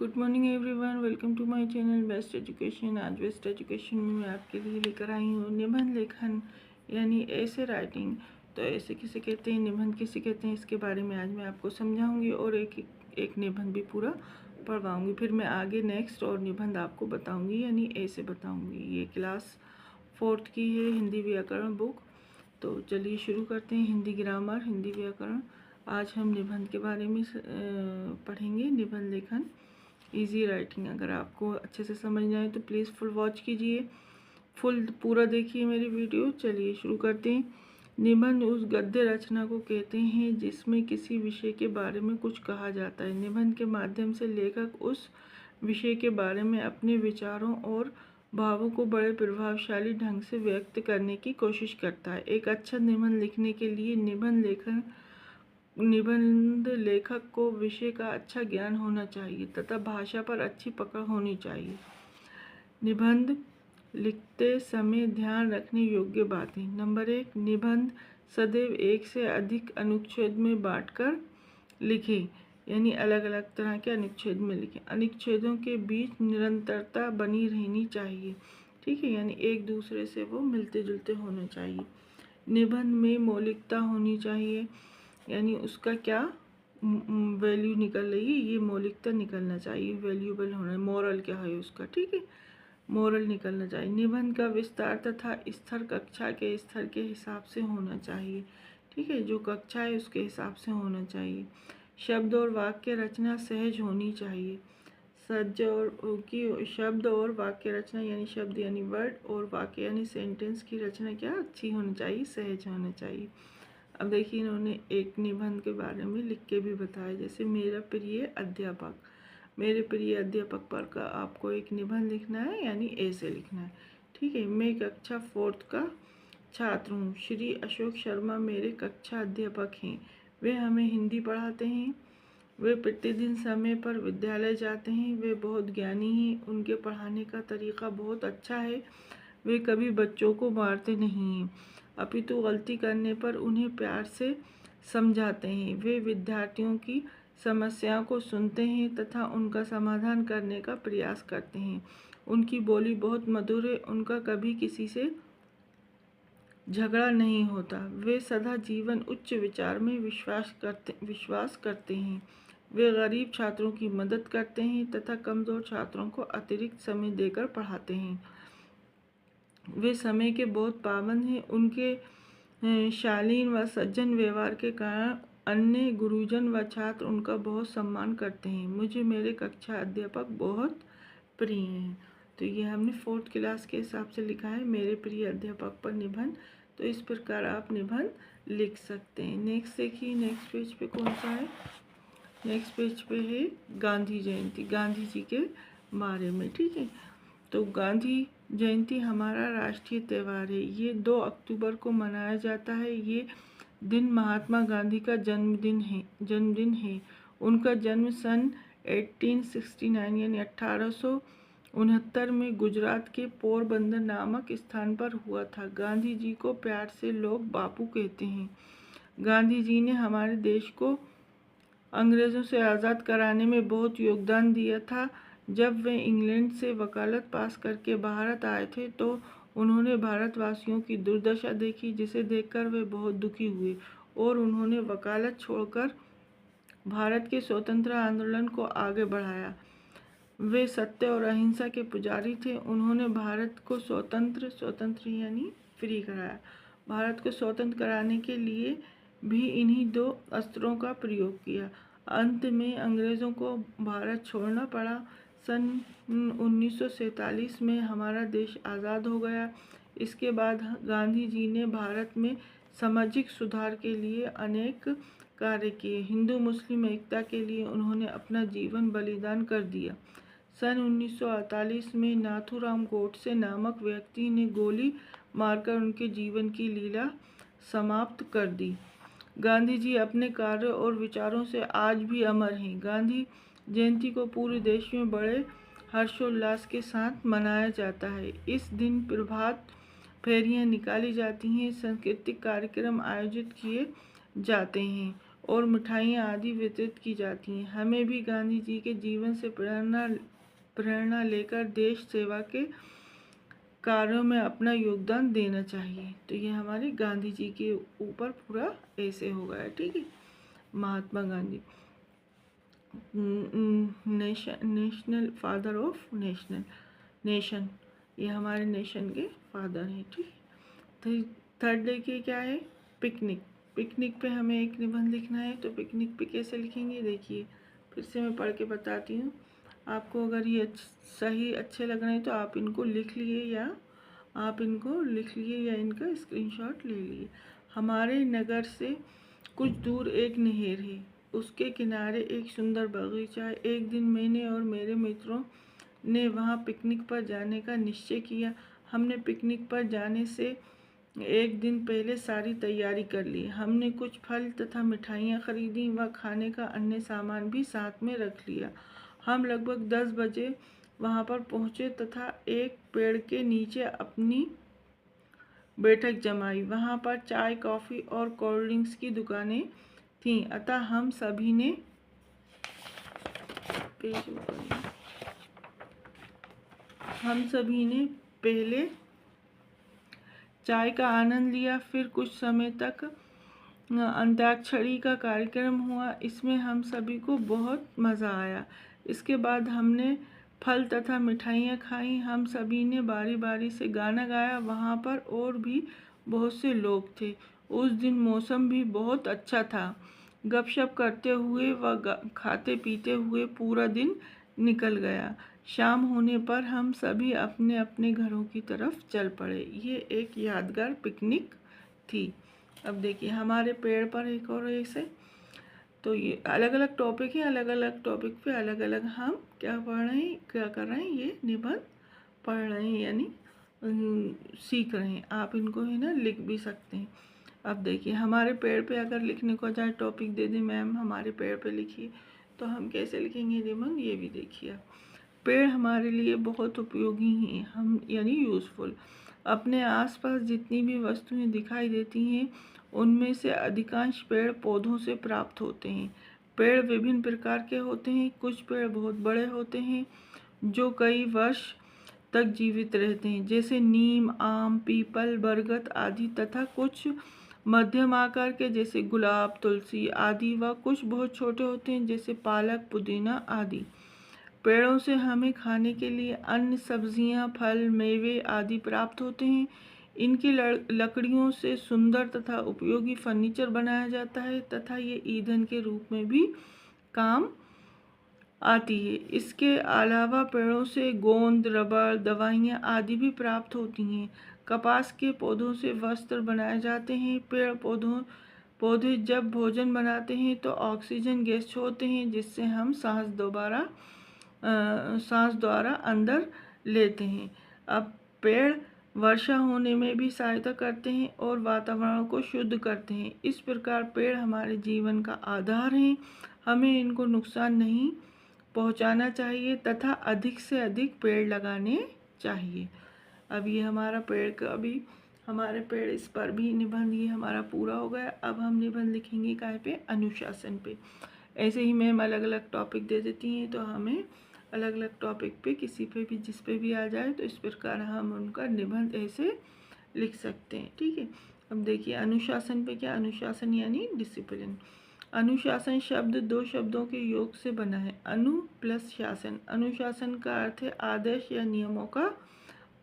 Good morning everyone, welcome to my channel best education. आज best education में मैं आपके लिए लेकर आई हूँ निबंध लेखन यानी ऐसे राइटिंग। तो ऐसे किसे कहते हैं, निबंध किसे कहते हैं, इसके बारे में आज मैं आपको समझाऊंगी और एक निबंध भी पूरा पढ़वाऊंगी। फिर मैं आगे नेक्स्ट और निबंध आपको बताऊंगी यानी ऐसे बताऊंगी। ये क्लास 4th की है हिंदी व्याकरण बुक। तो चलिए शुरू करते हैं। हिंदी ग्रामर, हिंदी व्याकरण। आज हम निबंध के बारे में पढ़ेंगे। निबंध लेखन इजी राइटिंग। अगर आपको अच्छे से समझना है तो प्लीज़ फुल वॉच कीजिए, फुल पूरा देखिए मेरी वीडियो। चलिए शुरू करते हैं। निबंध उस गद्य रचना को कहते हैं जिसमें किसी विषय के बारे में कुछ कहा जाता है। निबंध के माध्यम से लेखक उस विषय के बारे में अपने विचारों और भावों को बड़े प्रभावशाली ढंग से व्यक्त करने की कोशिश करता है। एक अच्छा निबंध लिखने के लिए निबंध लेखक को विषय का अच्छा ज्ञान होना चाहिए तथा भाषा पर अच्छी पकड़ होनी चाहिए। निबंध लिखते समय ध्यान रखने योग्य बातें। नंबर 1, निबंध सदैव एक से अधिक अनुच्छेद में बांटकर लिखें, यानी अलग अलग तरह के अनुच्छेद में लिखें। अनुच्छेदों के बीच निरंतरता बनी रहनी चाहिए, ठीक है, यानी एक दूसरे से वो मिलते जुलते होने चाहिए। निबंध में मौलिकता होनी चाहिए, यानी उसका क्या वैल्यू निकल रही है, ये मौलिकता निकलना चाहिए, वैल्यूबल होना, मोरल क्या है उसका, ठीक है, मोरल निकलना चाहिए। निबंध का विस्तार तथा स्तर कक्षा के स्तर के हिसाब से होना चाहिए, ठीक है, जो कक्षा है उसके हिसाब से होना चाहिए। शब्द और वाक्य रचना सहज होनी चाहिए। शब्द और वाक्य रचना यानी शब्द यानी वर्ड और वाक्य यानी सेंटेंस की रचना क्या अच्छी होनी चाहिए, सहज होना चाहिए। अब देखिए इन्होंने एक निबंध के बारे में लिख के भी बताया, जैसे मेरा प्रिय अध्यापक। मेरे प्रिय अध्यापक पर का आपको एक निबंध लिखना है यानी ऐसे लिखना है, ठीक है। मैं कक्षा 4th का छात्र हूँ। श्री अशोक शर्मा मेरे कक्षा अध्यापक हैं। वे हमें हिंदी पढ़ाते हैं। वे प्रतिदिन समय पर विद्यालय जाते हैं। वे बहुत ज्ञानी हैं। उनके पढ़ाने का तरीका बहुत अच्छा है। वे कभी बच्चों को मारते नहीं हैं, अपितु गलती करने पर उन्हें प्यार से समझाते हैं। वे विद्यार्थियों की समस्याओं को सुनते हैं तथा उनका समाधान करने का प्रयास करते हैं। उनकी बोली बहुत मधुर है। उनका कभी किसी से झगड़ा नहीं होता। वे सदा जीवन उच्च विचार में विश्वास करते हैं। वे गरीब छात्रों की मदद करते हैं तथा कमज़ोर छात्रों को अतिरिक्त समय देकर पढ़ाते हैं। वे समय के बहुत पाबंद हैं। उनके शालीन व सज्जन व्यवहार के कारण अन्य गुरुजन व छात्र उनका बहुत सम्मान करते हैं। मुझे मेरे कक्षा अध्यापक बहुत प्रिय हैं। तो ये हमने 4th क्लास के हिसाब से लिखा है, मेरे प्रिय अध्यापक पर निबंध। तो इस प्रकार आप निबंध लिख सकते हैं। नेक्स्ट देखिए, नेक्स्ट पेज पे कौन सा है, नेक्स्ट पेज पे है गांधी जयंती, गांधी जी के बारे में, ठीक है। तो गांधी जयंती हमारा राष्ट्रीय त्यौहार है। ये 2 अक्टूबर को मनाया जाता है। ये दिन महात्मा गांधी का जन्मदिन है। उनका जन्म सन 1869 यानी 1869 में गुजरात के पोरबंदर नामक स्थान पर हुआ था। गांधी जी को प्यार से लोग बापू कहते हैं। गांधी जी ने हमारे देश को अंग्रेज़ों से आज़ाद कराने में बहुत योगदान दिया था। जब वे इंग्लैंड से वकालत पास करके भारत आए थे तो उन्होंने भारतवासियों की दुर्दशा देखी, जिसे देखकर वे बहुत दुखी हुए और उन्होंने वकालत छोड़कर भारत के स्वतंत्र आंदोलन को आगे बढ़ाया। वे सत्य और अहिंसा के पुजारी थे। उन्होंने भारत को स्वतंत्र यानी फ्री कराया। भारत को स्वतंत्र कराने के लिए भी इन्हीं 2 अस्त्रों का प्रयोग किया। अंत में अंग्रेज़ों को भारत छोड़ना पड़ा। सन 1947 में हमारा देश आज़ाद हो गया। इसके बाद गांधी जी ने भारत में सामाजिक सुधार के लिए अनेक कार्य किए। हिंदू मुस्लिम एकता के लिए उन्होंने अपना जीवन बलिदान कर दिया। सन 1948 में नाथूराम गोडसे नामक व्यक्ति ने गोली मारकर उनके जीवन की लीला समाप्त कर दी। गांधी जी अपने कार्यों और विचारों से आज भी अमर हैं। गांधी जयंती को पूरे देश में बड़े हर्षोल्लास के साथ मनाया जाता है। इस दिन प्रभात फेरियां निकाली जाती हैं, सांस्कृतिक कार्यक्रम आयोजित किए जाते हैं और मिठाइयाँ आदि वितरित की जाती हैं। हमें भी गांधी जी के जीवन से प्रेरणा लेकर देश सेवा के कार्यों में अपना योगदान देना चाहिए। तो ये हमारे गांधी जी के ऊपर पूरा ऐसे हो गया, ठीक है। Mahatma Gandhi national father of nation, ये हमारे नेशन के फादर हैं, ठीक। तो थर्ड देखिए क्या है, पिकनिक। पिकनिक पे हमें एक निबंध लिखना है। तो पिकनिक पे कैसे लिखेंगे, देखिए फिर से मैं पढ़ के बताती हूँ आपको। अगर ये सही अच्छे लग रहे हैं तो आप इनको लिख लिए या इनका स्क्रीनशॉट ले लिए। हमारे नगर से कुछ दूर एक नहर है, उसके किनारे एक सुंदर बगीचा है। एक दिन मैंने और मेरे मित्रों ने वहाँ पिकनिक पर जाने का निश्चय किया। हमने पिकनिक पर जाने से एक दिन पहले सारी तैयारी कर ली। हमने कुछ फल तथा मिठाइयाँ खरीदी व खाने का अन्य सामान भी साथ में रख लिया। हम लगभग 10 बजे वहाँ पर पहुँचे तथा एक पेड़ के नीचे अपनी बैठक जमाई। वहाँ पर चाय, कॉफ़ी और कोल्ड ड्रिंक्स की दुकानें थीं। अतः हम सभी ने पहले चाय का आनंद लिया। फिर कुछ समय तक अंताक्षरी का कार्यक्रम हुआ। इसमें हम सभी को बहुत मज़ा आया। इसके बाद हमने फल तथा मिठाइयाँ खाई। हम सभी ने बारी बारी से गाना गाया। वहाँ पर और भी बहुत से लोग थे। उस दिन मौसम भी बहुत अच्छा था। गपशप करते हुए व खाते पीते हुए पूरा दिन निकल गया। शाम होने पर हम सभी अपने अपने घरों की तरफ चल पड़े। ये एक यादगार पिकनिक थी। अब देखिए हमारे पेड़ पर एक और ऐसे, तो ये अलग अलग टॉपिक है, अलग अलग टॉपिक पे अलग अलग हम क्या कर रहे हैं, ये निबंध पढ़ रहे हैं, यानी सीख रहे हैं। आप इनको है ना लिख भी सकते हैं। अब देखिए हमारे पेड़ पे अगर लिखने को जाए, टॉपिक दे दें मैम हमारे पेड़ पे लिखिए, तो हम कैसे लिखेंगे निबंध, ये भी देखिए। पेड़ हमारे लिए बहुत उपयोगी हैं, हम यानी यूज़फुल। अपने आसपास जितनी भी वस्तुएं दिखाई देती हैं उनमें से अधिकांश पेड़ पौधों से प्राप्त होते हैं। पेड़ विभिन्न प्रकार के होते हैं। कुछ पेड़ बहुत बड़े होते हैं जो कई वर्ष तक जीवित रहते हैं, जैसे नीम, आम, पीपल, बरगद आदि, तथा कुछ मध्यम आकार के जैसे गुलाब, तुलसी आदि, व कुछ बहुत छोटे होते हैं जैसे पालक, पुदीना आदि। पेड़ों से हमें खाने के लिए अन्न, सब्जियां, फल, मेवे आदि प्राप्त होते हैं। इनकी लकड़ियों से सुंदर तथा उपयोगी फर्नीचर बनाया जाता है तथा ये ईंधन के रूप में भी काम आती है। इसके अलावा पेड़ों से गोंद, रबर, दवाइयाँ आदि भी प्राप्त होती हैं। कपास के पौधों से वस्त्र बनाए जाते हैं। पौधे जब भोजन बनाते हैं तो ऑक्सीजन गैस छोड़ते हैं, जिससे हम सांस द्वारा अंदर लेते हैं। अब पेड़ वर्षा होने में भी सहायता करते हैं और वातावरण को शुद्ध करते हैं। इस प्रकार पेड़ हमारे जीवन का आधार हैं। हमें इनको नुकसान नहीं पहुंचाना चाहिए तथा अधिक से अधिक पेड़ लगाने चाहिए। अब ये हमारा पेड़ का भी, हमारे पेड़ इस पर भी निबंध ये हमारा पूरा हो गया। अब हम निबंध लिखेंगे काय पे, अनुशासन पे। ऐसे ही मैम अलग अलग टॉपिक दे देती हैं, तो हमें अलग अलग टॉपिक पे किसी पे भी जिस पे भी आ जाए तो इस प्रकार हम उनका निबंध ऐसे लिख सकते हैं, ठीक है। अब देखिए अनुशासन पे क्या, अनुशासन यानी डिसिप्लिन। अनुशासन शब्द दो शब्दों के योग से बना है, अनु प्लस शासन। अनुशासन का अर्थ है आदेश या नियमों का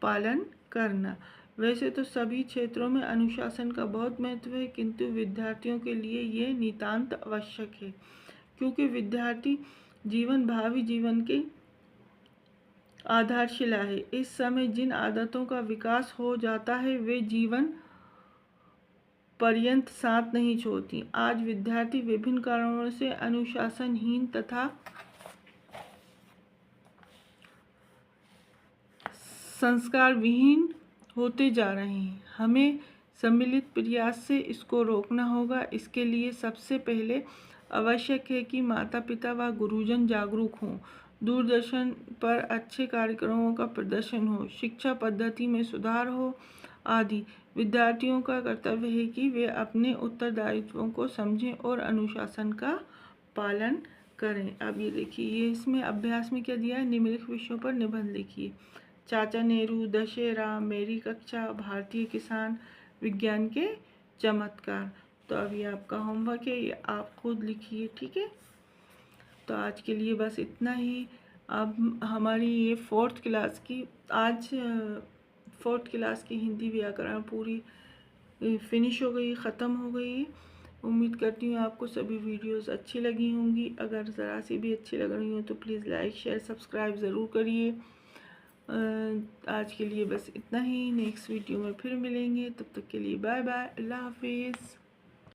पालन करना। वैसे तो सभी क्षेत्रों में अनुशासन का बहुत महत्व है, किंतु विद्यार्थियों के लिए ये नितांत आवश्यक है, क्योंकि विद्यार्थी भावी जीवन की आधारशिला है। इस समय जिन आदतों का विकास हो जाता है वे जीवन पर्यंत साथ नहीं छोड़ती। आज विद्यार्थी विभिन्न कारणों से अनुशासनहीन तथा संस्कार विहीन होते जा रहे हैं। हमें सम्मिलित प्रयास से इसको रोकना होगा। इसके लिए सबसे पहले आवश्यक है कि माता पिता व गुरुजन जागरूक हों, दूरदर्शन पर अच्छे कार्यक्रमों का प्रदर्शन हो, शिक्षा पद्धति में सुधार हो, आदि। विद्यार्थियों का कर्तव्य है कि वे अपने उत्तरदायित्वों को समझें और अनुशासन का पालन करें। अब ये देखिए, ये इसमें अभ्यास में क्या दिया है, निम्नलिखित विषयों पर निबंध लिखिए। चाचा नेहरू, दशहरा, मेरी कक्षा, भारतीय किसान, विज्ञान के चमत्कार। तो अब ये आपका होमवर्क है, ये आप खुद लिखिए, ठीक है। तो आज के लिए बस इतना ही। अब हमारी ये फोर्थ क्लास की हिंदी व्याकरण पूरी फिनिश हो गई, ख़त्म हो गई। उम्मीद करती हूँ आपको सभी वीडियोस अच्छी लगी होंगी। अगर ज़रा सी भी अच्छी लग रही हो तो प्लीज़ लाइक शेयर सब्सक्राइब ज़रूर करिए। आज के लिए बस इतना ही। नेक्स्ट वीडियो में फिर मिलेंगे, तब तक के लिए बाय बाय, अल्लाह हाफिज़।